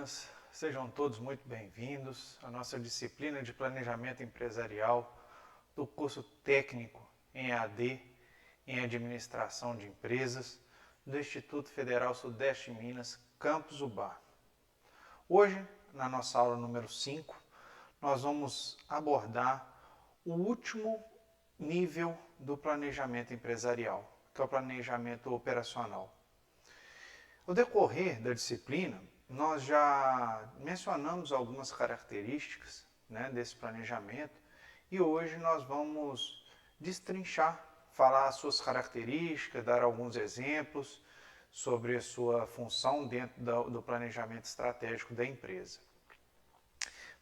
Minas, sejam todos muito bem-vindos à nossa disciplina de Planejamento Empresarial do curso técnico em EAD, em Administração de Empresas, do Instituto Federal Sudeste de Minas, Campus Ubar. Hoje, na nossa aula número 5, nós vamos abordar o último nível do planejamento empresarial, que é o planejamento operacional. No decorrer da disciplina, nós já mencionamos algumas características, desse planejamento e hoje nós vamos destrinchar, falar as suas características, dar alguns exemplos sobre a sua função dentro do planejamento estratégico da empresa.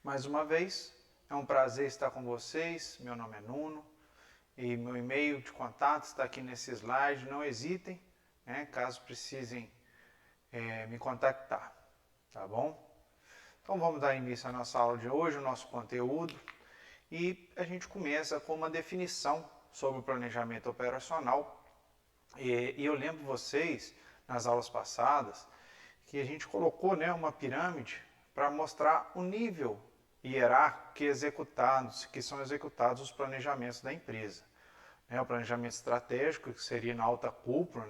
Mais uma vez, é um prazer estar com vocês. Meu nome é Nuno e meu e-mail de contato está aqui nesse slide. Não hesitem, caso precisem me contactar, tá bom? Então vamos dar início à nossa aula de hoje, o nosso conteúdo, e a gente começa com uma definição sobre o planejamento operacional. E eu lembro vocês, nas aulas passadas, que a gente colocou uma pirâmide para mostrar o nível hierárquico que são executados os planejamentos da empresa. O planejamento estratégico, que seria na alta cúpula,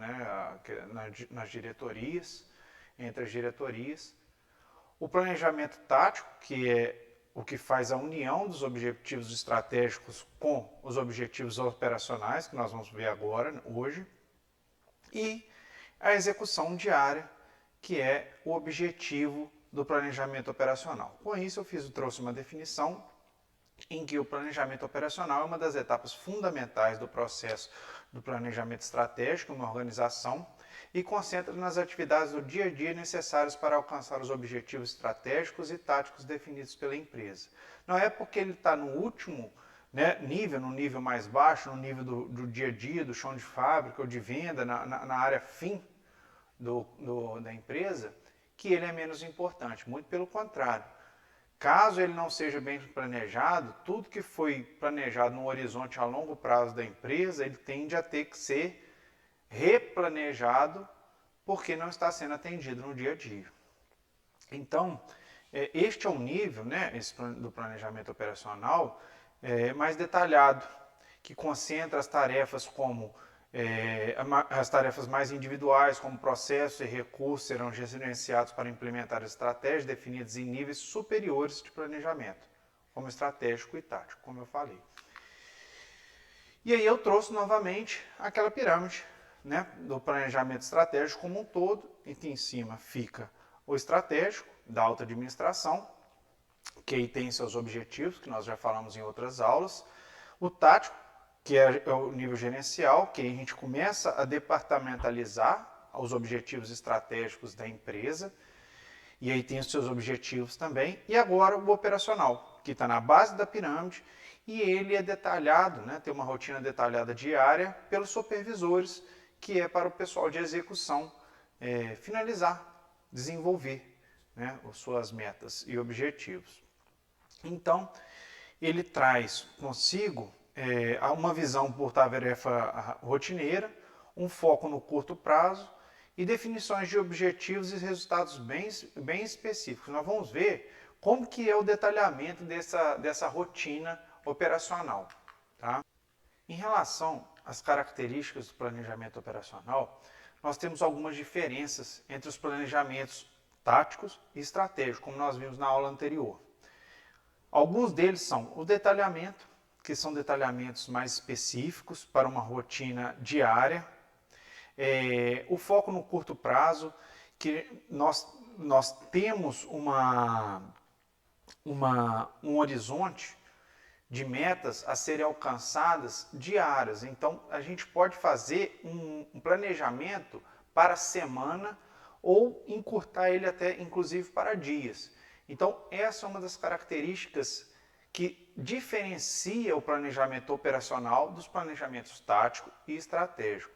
nas diretorias, entre as diretorias. O planejamento tático, que é o que faz a união dos objetivos estratégicos com os objetivos operacionais, que nós vamos ver agora, hoje. E a execução diária, que é o objetivo do planejamento operacional. Com isso, eu trouxe uma definição em que o planejamento operacional é uma das etapas fundamentais do processo do planejamento estratégico, uma organização, e concentra nas atividades do dia a dia necessárias para alcançar os objetivos estratégicos e táticos definidos pela empresa. Não é porque ele está no último nível, no nível mais baixo, no nível do dia a dia, do chão de fábrica ou de venda, na área fim da empresa, que ele é menos importante. Muito pelo contrário. Caso ele não seja bem planejado, tudo que foi planejado no horizonte a longo prazo da empresa, ele tende a ter que ser replanejado porque não está sendo atendido no dia a dia. Então, este é um nível do planejamento operacional mais detalhado, que concentra as tarefas como as tarefas mais individuais, como processos e recursos, serão gerenciados para implementar estratégias definidas em níveis superiores de planejamento, como estratégico e tático, como eu falei. E aí eu trouxe novamente aquela pirâmide do planejamento estratégico como um todo, em que em cima fica o estratégico, da alta administração, que aí tem seus objetivos, que nós já falamos em outras aulas, o tático, que é o nível gerencial, que aí a gente começa a departamentalizar os objetivos estratégicos da empresa, e aí tem os seus objetivos também, e agora o operacional, que está na base da pirâmide, e ele é detalhado, tem uma rotina detalhada diária pelos supervisores, que é para o pessoal de execução finalizar, desenvolver as suas metas e objetivos. Então, ele traz consigo uma visão por tarefa rotineira, um foco no curto prazo e definições de objetivos e resultados bem específicos. Nós vamos ver como que é o detalhamento dessa rotina operacional. Tá? Em relação às características do planejamento operacional, nós temos algumas diferenças entre os planejamentos táticos e estratégicos, como nós vimos na aula anterior. Alguns deles são o detalhamento, que são detalhamentos mais específicos para uma rotina diária, o foco no curto prazo, que nós temos um horizonte de metas a serem alcançadas diárias. Então, a gente pode fazer um planejamento para a semana ou encurtar ele até, inclusive, para dias. Então, essa é uma das características que diferencia o planejamento operacional dos planejamentos tático e estratégico.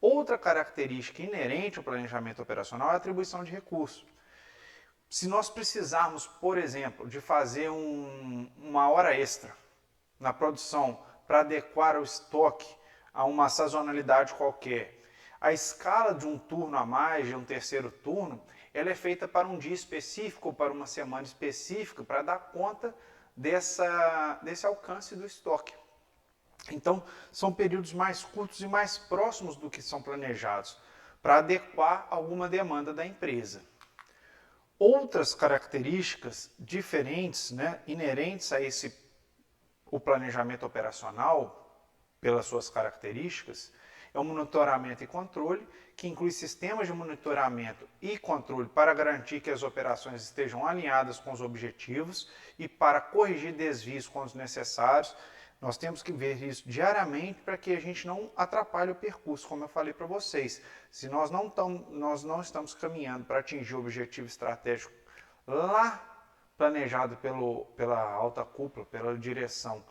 Outra característica inerente ao planejamento operacional é a atribuição de recursos. Se nós precisarmos, por exemplo, de fazer uma hora extra na produção para adequar o estoque a uma sazonalidade qualquer, a escala de um turno a mais, de um terceiro turno, ela é feita para um dia específico, ou para uma semana específica, para dar conta desse alcance do estoque. Então, são períodos mais curtos e mais próximos do que são planejados, para adequar alguma demanda da empresa. Outras características diferentes, né, inerentes a o planejamento operacional, pelas suas características, é o monitoramento e controle, que inclui sistemas de monitoramento e controle para garantir que as operações estejam alinhadas com os objetivos e para corrigir desvios quando necessários. Nós temos que ver isso diariamente para que a gente não atrapalhe o percurso, como eu falei para vocês. Se nós não estamos caminhando para atingir o objetivo estratégico lá planejado pela alta cúpula, pela direção,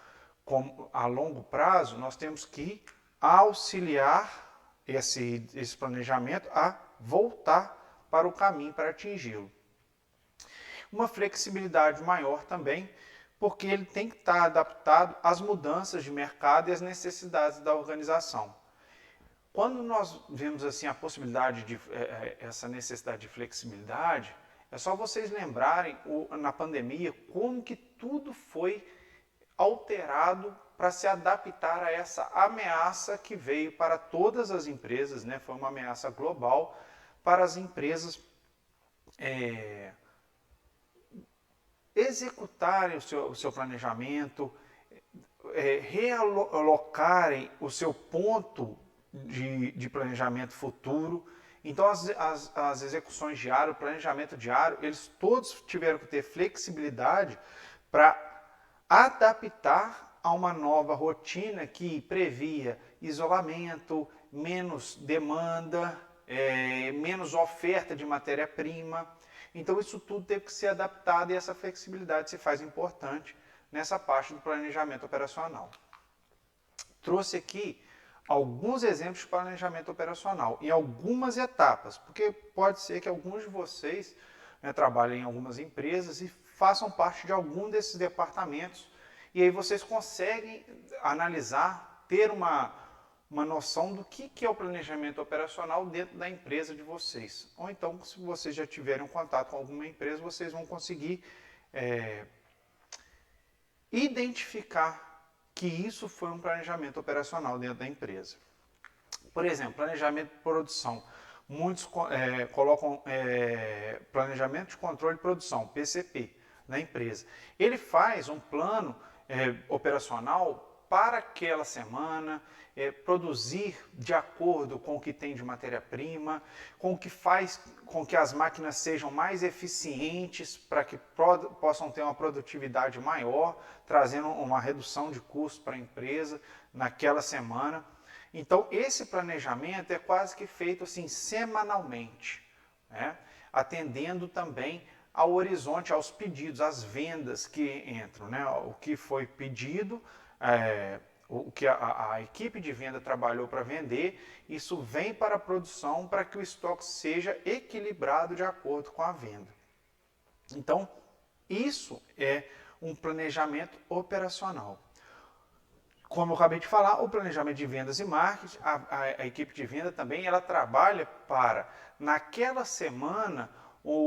a longo prazo, nós temos que auxiliar esse planejamento a voltar para o caminho para atingi-lo. Uma flexibilidade maior também, porque ele tem que estar adaptado às mudanças de mercado e às necessidades da organização. Quando nós vemos assim a possibilidade de essa necessidade de flexibilidade, é só vocês lembrarem na pandemia como que tudo foi alterado para se adaptar a essa ameaça que veio para todas as empresas, né? Foi uma ameaça global para as empresas executarem o seu planejamento, realocarem o seu ponto de planejamento futuro. Então, as execuções diárias, o planejamento diário, eles todos tiveram que ter flexibilidade para adaptar a uma nova rotina que previa isolamento, menos demanda, menos oferta de matéria-prima. Então, isso tudo teve que ser adaptado e essa flexibilidade se faz importante nessa parte do planejamento operacional. Trouxe aqui alguns exemplos de planejamento operacional em algumas etapas, porque pode ser que alguns de vocês, né, trabalhem em algumas empresas e façam parte de algum desses departamentos, e aí vocês conseguem analisar, ter uma noção do que é o planejamento operacional dentro da empresa de vocês. Ou então, se vocês já tiverem um contato com alguma empresa, vocês vão conseguir identificar que isso foi um planejamento operacional dentro da empresa. Por exemplo, planejamento de produção. Muitos colocam planejamento de controle de produção, PCP, na empresa. Ele faz um plano operacional para aquela semana, produzir de acordo com o que tem de matéria-prima, com o que faz com que as máquinas sejam mais eficientes, para que possam ter uma produtividade maior, trazendo uma redução de custo para a empresa naquela semana. Então, esse planejamento é quase que feito assim semanalmente, né? Atendendo também ao horizonte, aos pedidos, às vendas que entram, né? O que foi pedido, o que a equipe de venda trabalhou para vender, isso vem para a produção para que o estoque seja equilibrado de acordo com a venda. Então, isso é um planejamento operacional. Como eu acabei de falar, o planejamento de vendas e marketing, a equipe de venda também, ela trabalha para, naquela semana,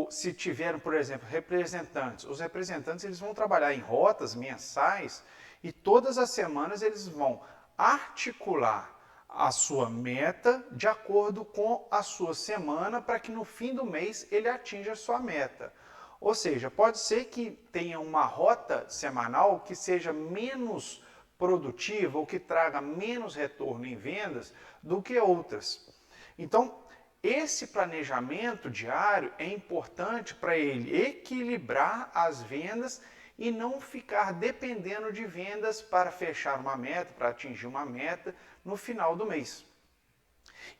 se tiveram, por exemplo, representantes, os representantes eles vão trabalhar em rotas mensais e todas as semanas eles vão articular a sua meta de acordo com a sua semana para que no fim do mês ele atinja a sua meta. Ou seja, pode ser que tenha uma rota semanal que seja menos produtiva ou que traga menos retorno em vendas do que outras. Então, esse planejamento diário é importante para ele equilibrar as vendas e não ficar dependendo de vendas para fechar uma meta, para atingir uma meta no final do mês.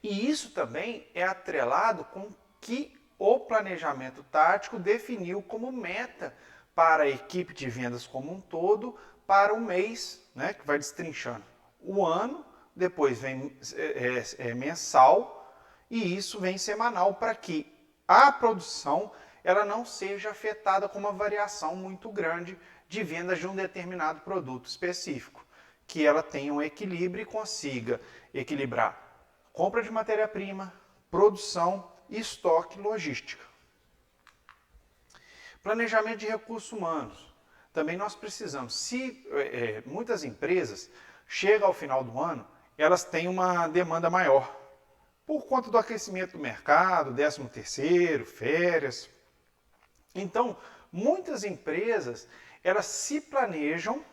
E isso também é atrelado com que o planejamento tático definiu como meta para a equipe de vendas como um todo para o mês, né, que vai destrinchando o ano, depois vem mensal e isso vem semanal para que a produção ela não seja afetada com uma variação muito grande de vendas de um determinado produto específico, que ela tenha um equilíbrio e consiga equilibrar compra de matéria-prima, produção, estoque e logística. Planejamento de recursos humanos. Também nós precisamos. Se muitas empresas chegam ao final do ano, elas têm uma demanda maior. Por conta do aquecimento do mercado, 13º, férias. Então, muitas empresas, elas se planejam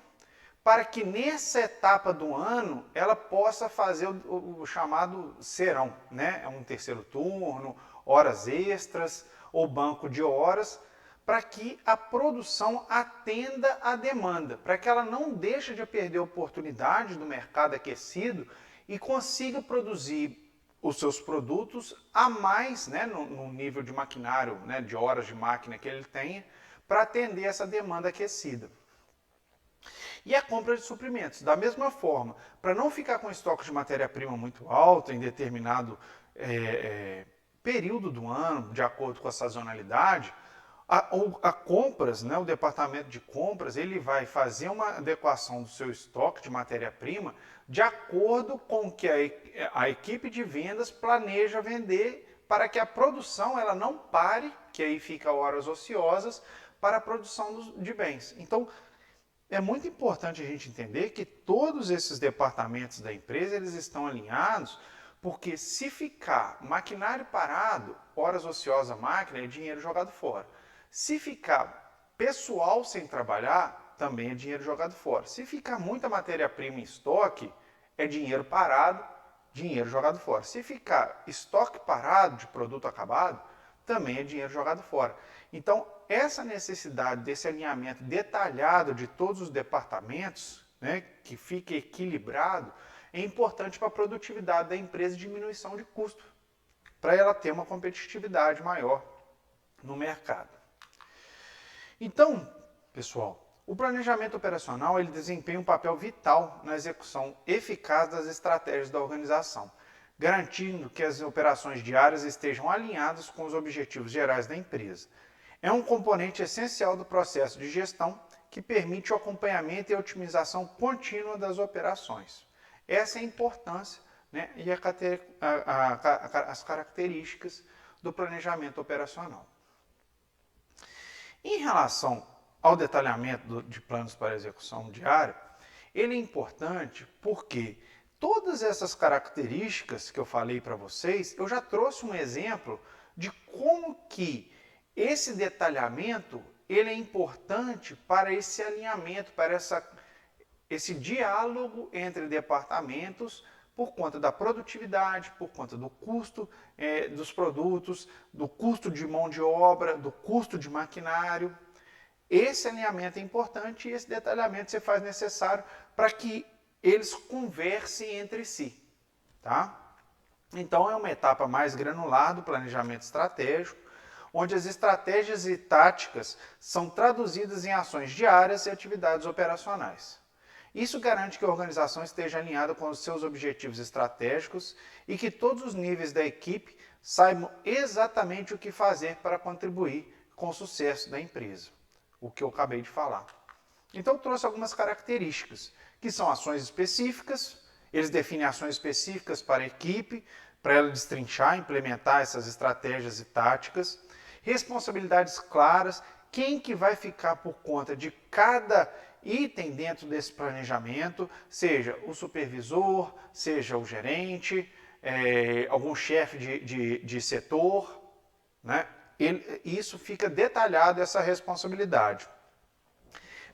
para que nessa etapa do ano ela possa fazer o chamado serão, né? É um terceiro turno, horas extras ou banco de horas, para que a produção atenda à demanda, para que ela não deixe de perder a oportunidade do mercado aquecido e consiga produzir os seus produtos a mais, né, no nível de maquinário, né, de horas de máquina que ele tenha, para atender essa demanda aquecida. E a compra de suprimentos, da mesma forma, para não ficar com estoque de matéria-prima muito alto em determinado período do ano, de acordo com a sazonalidade, a compras, né, o departamento de compras, ele vai fazer uma adequação do seu estoque de matéria-prima de acordo com o que a equipe de vendas planeja vender para que a produção ela não pare, que aí fica horas ociosas, para a produção de bens. Então, é muito importante a gente entender que todos esses departamentos da empresa eles estão alinhados, porque se ficar maquinário parado, horas ociosas máquina, é dinheiro jogado fora. Se ficar pessoal sem trabalhar, também é dinheiro jogado fora. Se ficar muita matéria-prima em estoque, é dinheiro parado, dinheiro jogado fora. Se ficar estoque parado de produto acabado, também é dinheiro jogado fora. Então, essa necessidade desse alinhamento detalhado de todos os departamentos, né, que fique equilibrado, é importante para a produtividade da empresa e diminuição de custo, para ela ter uma competitividade maior no mercado. Então, pessoal, o planejamento operacional ele desempenha um papel vital na execução eficaz das estratégias da organização, garantindo que as operações diárias estejam alinhadas com os objetivos gerais da empresa. É um componente essencial do processo de gestão que permite o acompanhamento e a otimização contínua das operações. Essa é a importância, né, e as características do planejamento operacional. Em relação ao detalhamento de planos para execução diária, ele é importante porque todas essas características que eu falei para vocês, eu já trouxe um exemplo de como que esse detalhamento ele é importante para esse alinhamento, para esse diálogo entre departamentos por conta da produtividade, por conta do custo dos produtos, do custo de mão de obra, do custo de maquinário. Esse alinhamento é importante e esse detalhamento se faz necessário para que eles conversem entre si. Tá? Então é uma etapa mais granular do planejamento estratégico, onde as estratégias e táticas são traduzidas em ações diárias e atividades operacionais. Isso garante que a organização esteja alinhada com os seus objetivos estratégicos e que todos os níveis da equipe saibam exatamente o que fazer para contribuir com o sucesso da empresa, o que eu acabei de falar. Então eu trouxe algumas características, que são ações específicas, eles definem ações específicas para a equipe, para ela destrinchar, implementar essas estratégias e táticas, responsabilidades claras, quem que vai ficar por conta de cada item dentro desse planejamento, seja o supervisor, seja o gerente, algum chefe de setor, né? Isso fica detalhado, essa responsabilidade.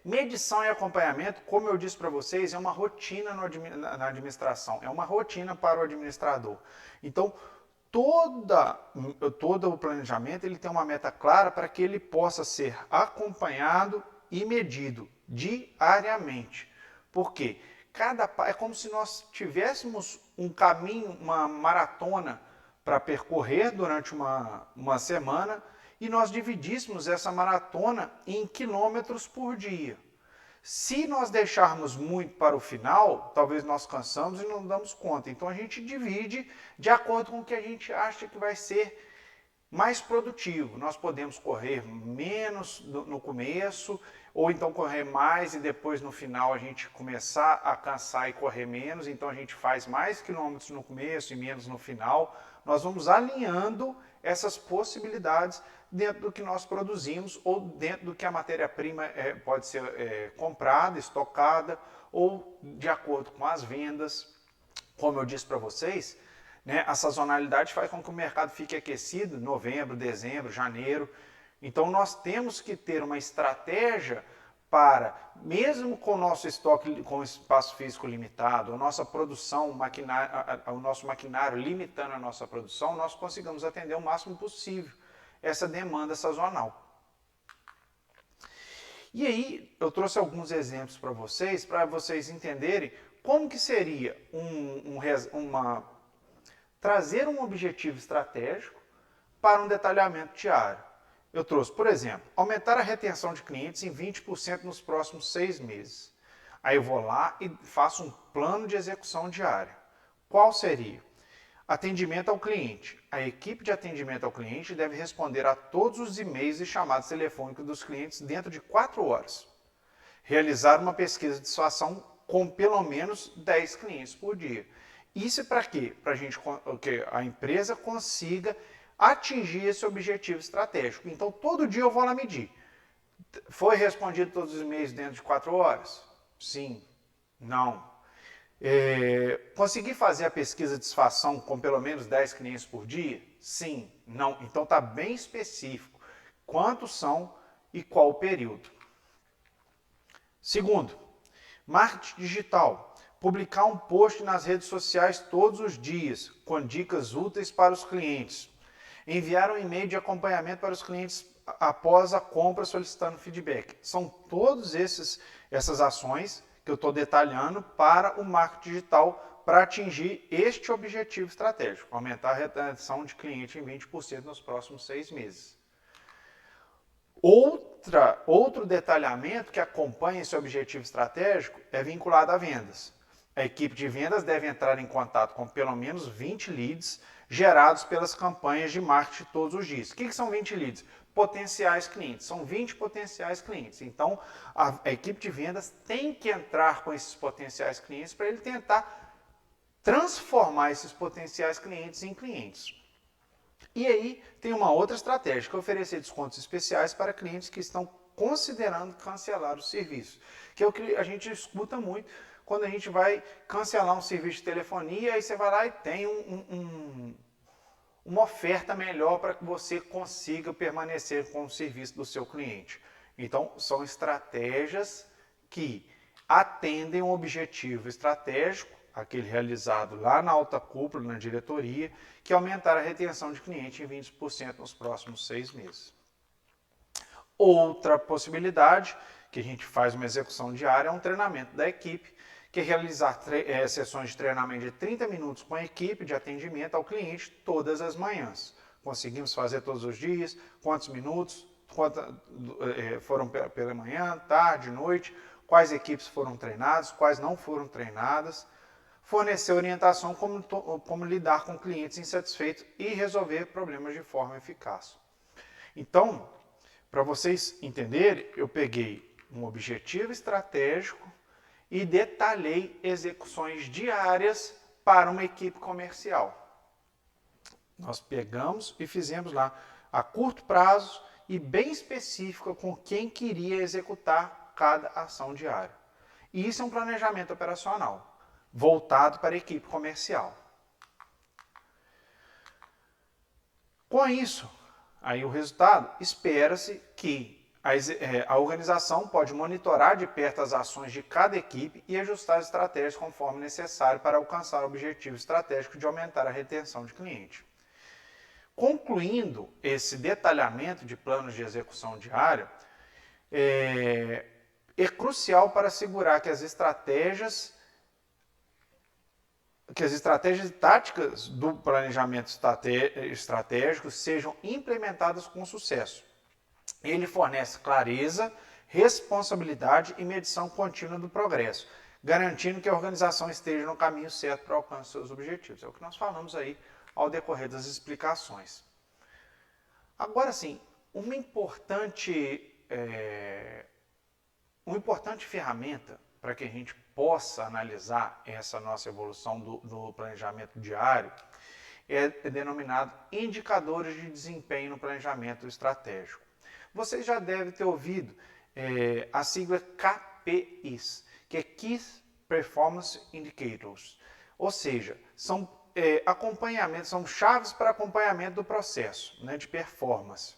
Medição e acompanhamento, como eu disse para vocês, é uma rotina na administração, é uma rotina para o administrador. Então, todo o planejamento ele tem uma meta clara para que ele possa ser acompanhado e medido diariamente. Por quê? É como se nós tivéssemos um caminho, uma maratona para percorrer durante uma semana e nós dividíssemos essa maratona em quilômetros por dia. Se nós deixarmos muito para o final, talvez nós cansamos e não damos conta. Então a gente divide de acordo com o que a gente acha que vai ser mais produtivo. Nós podemos correr menos no começo, ou então correr mais e depois no final a gente começar a cansar e correr menos. Então a gente faz mais quilômetros no começo e menos no final. Nós vamos alinhando essas possibilidades dentro do que nós produzimos ou dentro do que a matéria-prima pode ser comprada, estocada ou de acordo com as vendas. Como eu disse para vocês, né, a sazonalidade faz com que o mercado fique aquecido em novembro, dezembro, janeiro. Então nós temos que ter uma estratégia para, mesmo com o nosso estoque com espaço físico limitado, a nossa produção, o nosso maquinário limitando a nossa produção, nós consigamos atender o máximo possível essa demanda sazonal. E aí eu trouxe alguns exemplos para vocês entenderem como que seria trazer um objetivo estratégico para um detalhamento diário. Eu trouxe, por exemplo, aumentar a retenção de clientes em 20% nos próximos 6 meses. Aí eu vou lá e faço um plano de execução diária. Qual seria? Atendimento ao cliente. A equipe de atendimento ao cliente deve responder a todos os e-mails e chamadas telefônicas dos clientes dentro de 4 horas. Realizar uma pesquisa de satisfação com pelo menos 10 clientes por dia. Isso é para quê? Para que a empresa consiga atingir esse objetivo estratégico. Então, todo dia eu vou lá medir. Foi respondido todos os e-mails dentro de 4 horas? Sim. Não. Consegui fazer a pesquisa de satisfação com pelo menos 10 clientes por dia? Sim. Não. Então, está bem específico. Quantos são e qual o período. Segundo, marketing digital. Publicar um post nas redes sociais todos os dias, com dicas úteis para os clientes. Enviar um e-mail de acompanhamento para os clientes após a compra solicitando feedback. São todas essas ações que eu estou detalhando para o marketing digital para atingir este objetivo estratégico, aumentar a retenção de cliente em 20% nos próximos 6 meses. Outro detalhamento que acompanha esse objetivo estratégico é vinculado a vendas. A equipe de vendas deve entrar em contato com pelo menos 20 leads gerados pelas campanhas de marketing todos os dias. O que são 20 leads? Potenciais clientes. São 20 potenciais clientes. Então, a equipe de vendas tem que entrar com esses potenciais clientes para ele tentar transformar esses potenciais clientes em clientes. E aí tem uma outra estratégia, que é oferecer descontos especiais para clientes que estão considerando cancelar o serviço. Que é o que a gente escuta muito quando a gente vai cancelar um serviço de telefonia, aí você vai lá e tem uma oferta melhor para que você consiga permanecer com o serviço do seu cliente. Então, são estratégias que atendem um objetivo estratégico, aquele realizado lá na alta cúpula, na diretoria, que é aumentar a retenção de cliente em 20% nos próximos 6 meses. Outra possibilidade, que a gente faz uma execução diária, é um treinamento da equipe, que é realizar sessões de treinamento de 30 minutos com a equipe de atendimento ao cliente todas as manhãs. Conseguimos fazer todos os dias, quantos minutos, foram pela manhã, tarde, noite, quais equipes foram treinadas, quais não foram treinadas, fornecer orientação como lidar com clientes insatisfeitos e resolver problemas de forma eficaz. Então, para vocês entenderem, eu peguei um objetivo estratégico e detalhei execuções diárias para uma equipe comercial. Nós pegamos e fizemos lá a curto prazo e bem específica com quem queria executar cada ação diária. E isso é um planejamento operacional, voltado para a equipe comercial. Com isso, aí o resultado, espera-se que a organização pode monitorar de perto as ações de cada equipe e ajustar as estratégias conforme necessário para alcançar o objetivo estratégico de aumentar a retenção de cliente. Concluindo esse detalhamento de planos de execução diária, é crucial para assegurar que as estratégias e táticas do planejamento estratégico sejam implementadas com sucesso. Ele fornece clareza, responsabilidade e medição contínua do progresso, garantindo que a organização esteja no caminho certo para alcançar seus objetivos. É o que nós falamos aí ao decorrer das explicações. Agora sim, uma importante ferramenta para que a gente possa analisar essa nossa evolução do planejamento diário é denominado indicadores de desempenho no planejamento estratégico. Vocês já devem ter ouvido a sigla KPIs, que é Key Performance Indicators, ou seja, são acompanhamento, são chaves para acompanhamento do processo, né, de performance.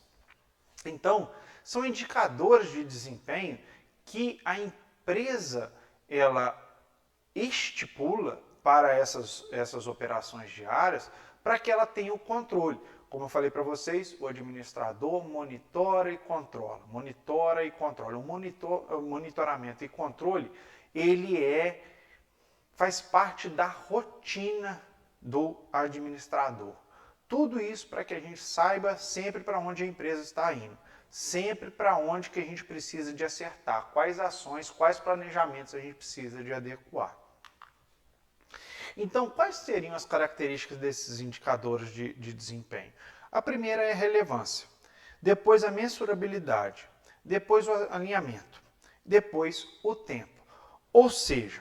Então, são indicadores de desempenho que a empresa ela estipula para essas operações diárias para que ela tenha o controle. Como eu falei para vocês, o administrador monitora e controla. Monitora e controla. O monitoramento e controle, ele faz parte da rotina do administrador. Tudo isso para que a gente saiba sempre para onde a empresa está indo. Sempre para onde que a gente precisa de acertar. Quais ações, quais planejamentos a gente precisa de adequar. Então, quais seriam as características desses indicadores de desempenho? A primeira é a relevância, depois a mensurabilidade, depois o alinhamento, depois o tempo. Ou seja,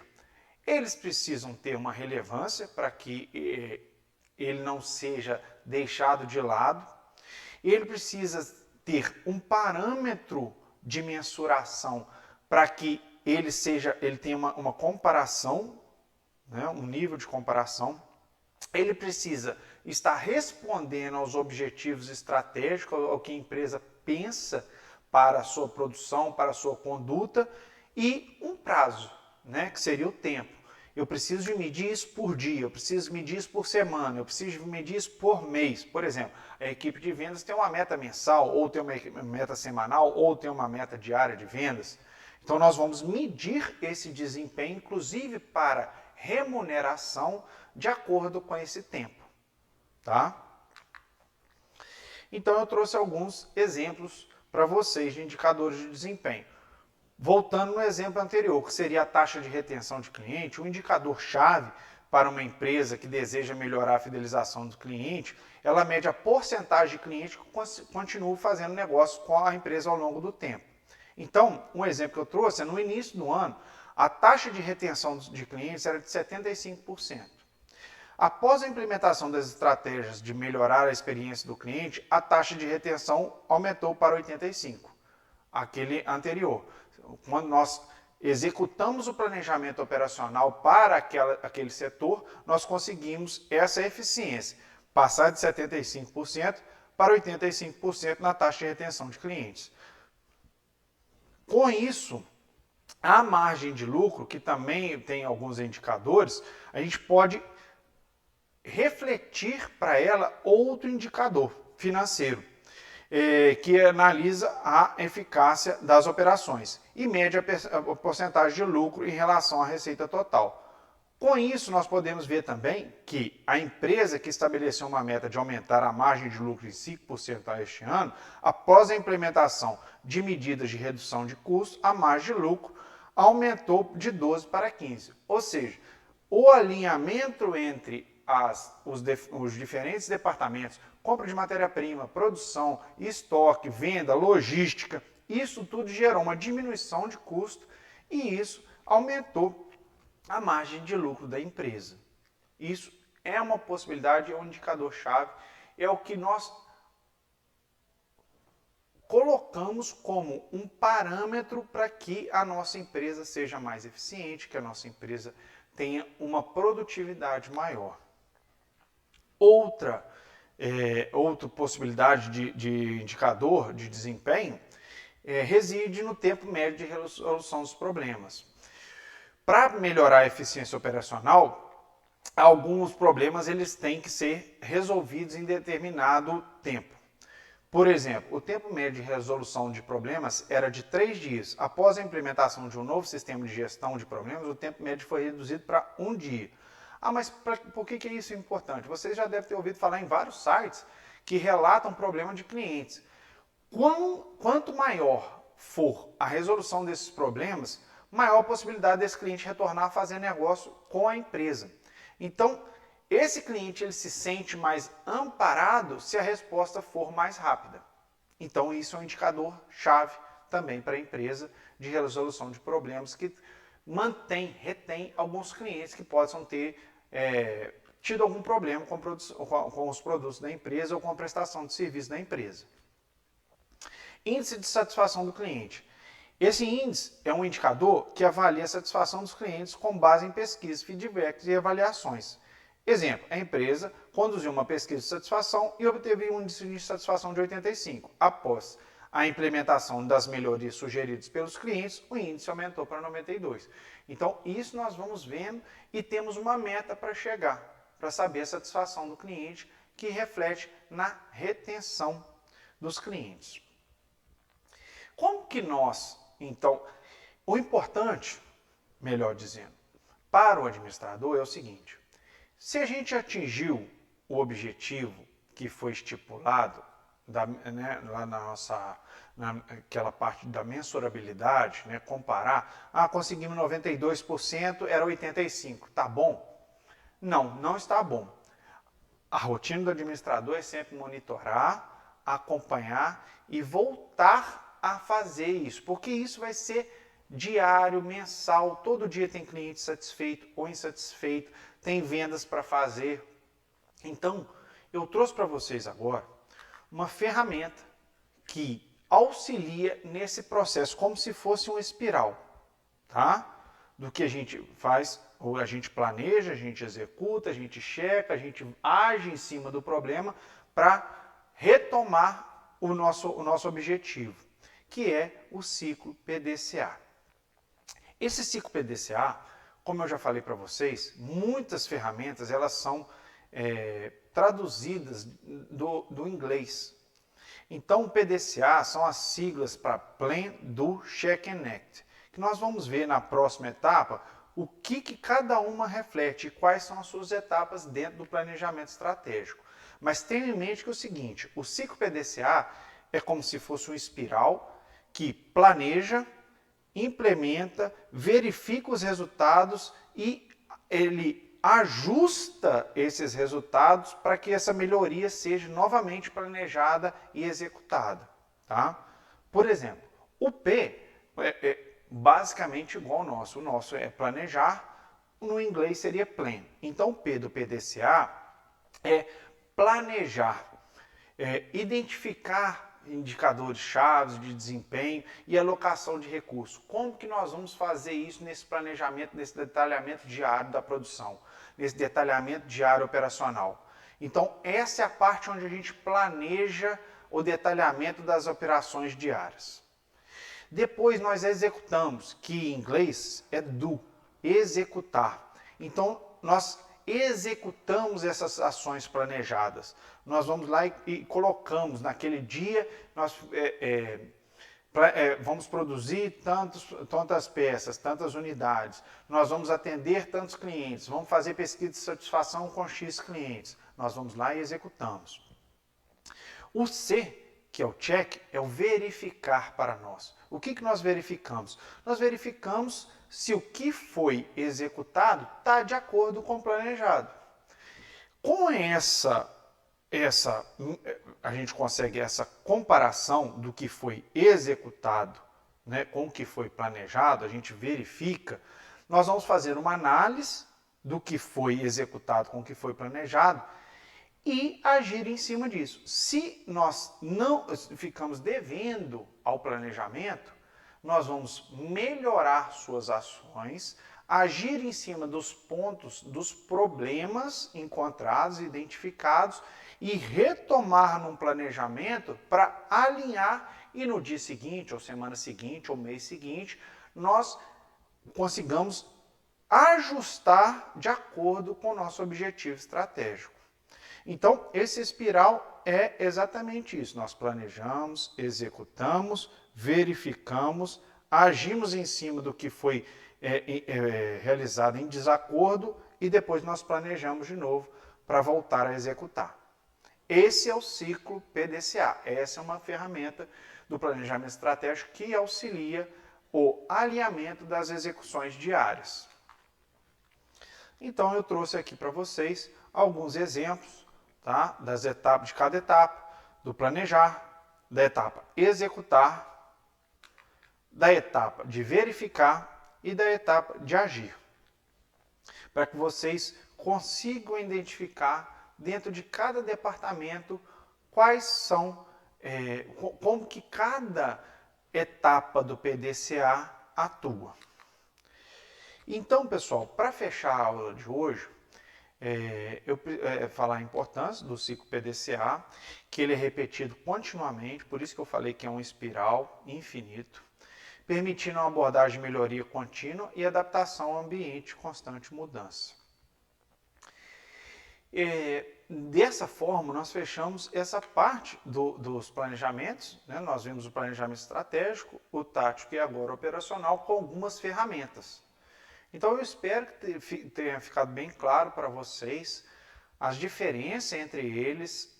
eles precisam ter uma relevância para que ele não seja deixado de lado, ele precisa ter um parâmetro de mensuração para que ele tenha uma comparação, né, um nível de comparação. Ele precisa estar respondendo aos objetivos estratégicos, ao que a empresa pensa para a sua produção, para a sua conduta, e um prazo, né, que seria o tempo. Eu preciso de medir isso por dia, eu preciso medir isso por semana, eu preciso medir isso por mês. Por exemplo, a equipe de vendas tem uma meta mensal, ou tem uma meta semanal, ou tem uma meta diária de vendas. Então nós vamos medir esse desempenho, inclusive para remuneração, de acordo com esse tempo. Tá? Então eu trouxe alguns exemplos para vocês de indicadores de desempenho. Voltando no exemplo anterior, que seria a taxa de retenção de cliente, um indicador-chave para uma empresa que deseja melhorar a fidelização do cliente, ela mede a porcentagem de clientes que continuam fazendo negócio com a empresa ao longo do tempo. Então, um exemplo que eu trouxe é no início do ano, a taxa de retenção de clientes era de 75%. Após a implementação das estratégias de melhorar a experiência do cliente, a taxa de retenção aumentou para 85%, aquele anterior. Quando nós executamos o planejamento operacional para aquele setor, nós conseguimos essa eficiência, passar de 75% para 85% na taxa de retenção de clientes. Com isso, a margem de lucro, que também tem alguns indicadores, a gente pode refletir para ela outro indicador financeiro, que analisa a eficácia das operações e mede a porcentagem de lucro em relação à receita total. Com isso, nós podemos ver também que a empresa que estabeleceu uma meta de aumentar a margem de lucro em 5% este ano, após a implementação de medidas de redução de custos, a margem de lucro aumentou de 12% para 15%. Ou seja, o alinhamento entre os diferentes departamentos, compra de matéria-prima, produção, estoque, venda, logística, isso tudo gerou uma diminuição de custo e isso aumentou a margem de lucro da empresa. Isso é uma possibilidade, é um indicador-chave, é o que nós colocamos como um parâmetro para que a nossa empresa seja mais eficiente, que a nossa empresa tenha uma produtividade maior. Outra possibilidade de indicador de desempenho reside no tempo médio de resolução dos problemas. Para melhorar a eficiência operacional, alguns problemas eles têm que ser resolvidos em determinado tempo. Por exemplo, o tempo médio de resolução de problemas era de 3 dias. Após a implementação de um novo sistema de gestão de problemas, o tempo médio foi reduzido para 1 dia. Ah, mas por que isso é importante? Vocês já devem ter ouvido falar em vários sites que relatam problema de clientes. Quanto maior for a resolução desses problemas, maior a possibilidade desse cliente retornar a fazer negócio com a empresa. Então, esse cliente ele se sente mais amparado se a resposta for mais rápida. Então, isso é um indicador-chave também para a empresa de resolução de problemas que retém alguns clientes que possam ter tido algum problema com os produtos da empresa ou com a prestação de serviço da empresa. Índice de satisfação do cliente. Esse índice é um indicador que avalia a satisfação dos clientes com base em pesquisas, feedbacks e avaliações. Exemplo, a empresa conduziu uma pesquisa de satisfação e obteve um índice de satisfação de 85. Após a implementação das melhorias sugeridas pelos clientes, o índice aumentou para 92. Então, isso nós vamos vendo e temos uma meta para chegar, para saber a satisfação do cliente, que reflete na retenção dos clientes. Como que nós, então, o importante, melhor dizendo, para o administrador é o seguinte: se a gente atingiu o objetivo que foi estipulado lá naquela parte da mensurabilidade, comparar, conseguimos 92%, era 85%, tá bom? Não, não está bom. A rotina do administrador é sempre monitorar, acompanhar e voltar a fazer isso, porque isso vai ser diário, mensal, todo dia tem cliente satisfeito ou insatisfeito, tem vendas para fazer. Então, eu trouxe para vocês agora uma ferramenta que auxilia nesse processo, como se fosse uma espiral, tá? Do que a gente faz, ou a gente planeja, a gente executa, a gente checa, a gente age em cima do problema para retomar o nosso objetivo, que é o ciclo PDCA. Esse ciclo PDCA, como eu já falei para vocês, muitas ferramentas elas são traduzidas do inglês. Então, o PDCA são as siglas para Plan, Do, Check and Act, que nós vamos ver na próxima etapa o que cada uma reflete e quais são as suas etapas dentro do planejamento estratégico. Mas tenha em mente que é o seguinte: o ciclo PDCA é como se fosse uma espiral que planeja, implementa, verifica os resultados e ele ajusta esses resultados para que essa melhoria seja novamente planejada e executada. Tá? Por exemplo, o P é basicamente igual ao nosso. O nosso é planejar, no inglês seria plan. Então, o P do PDCA é planejar, identificar indicadores chaves de desempenho e alocação de recursos. Como que nós vamos fazer isso nesse planejamento, nesse detalhamento diário da produção, nesse detalhamento diário operacional? Então, essa é a parte onde a gente planeja o detalhamento das operações diárias. Depois nós executamos, que em inglês é do, executar. Então, nós executamos essas ações planejadas. Nós vamos lá e colocamos naquele dia, nós vamos produzir tantas peças, tantas unidades, nós vamos atender tantos clientes, vamos fazer pesquisa de satisfação com X clientes. Nós vamos lá e executamos. O C, que é o check, é o verificar para nós. O que nós verificamos? Nós verificamos se o que foi executado está de acordo com o planejado. Com a gente consegue essa comparação do que foi executado, com o que foi planejado, a gente verifica, nós vamos fazer uma análise do que foi executado com o que foi planejado e agir em cima disso. Se nós não ficamos devendo ao planejamento, nós vamos melhorar suas ações, agir em cima dos pontos, dos problemas encontrados, identificados e retomar num planejamento para alinhar e no dia seguinte, ou semana seguinte, ou mês seguinte, nós consigamos ajustar de acordo com o nosso objetivo estratégico. Então, esse espiral é exatamente isso. Nós planejamos, executamos, verificamos, agimos em cima do que foi realizado em desacordo e depois nós planejamos de novo para voltar a executar. Esse é o ciclo PDCA. Essa é uma ferramenta do planejamento estratégico que auxilia o alinhamento das execuções diárias. Então, eu trouxe aqui para vocês alguns exemplos, tá, das etapas, de cada etapa, do planejar, da etapa executar, da etapa de verificar e da etapa de agir, para que vocês consigam identificar dentro de cada departamento quais são, como que cada etapa do PDCA atua. Então, pessoal, para fechar a aula de hoje, eu falar a importância do ciclo PDCA, que ele é repetido continuamente, por isso que eu falei que é um espiral infinito, permitindo uma abordagem de melhoria contínua e adaptação ao ambiente de constante mudança. Dessa forma, nós fechamos essa parte dos planejamentos, né? Nós vimos o planejamento estratégico, o tático e agora o operacional com algumas ferramentas. Então eu espero que tenha ficado bem claro para vocês as diferenças entre eles,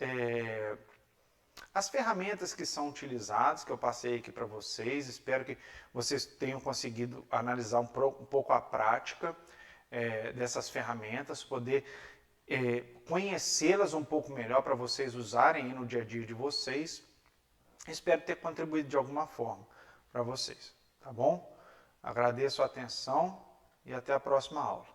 as ferramentas que são utilizadas, que eu passei aqui para vocês. Espero que vocês tenham conseguido analisar um pouco a prática dessas ferramentas, poder conhecê-las um pouco melhor para vocês usarem no dia a dia de vocês. Espero ter contribuído de alguma forma para vocês, tá bom? Agradeço a atenção e até a próxima aula.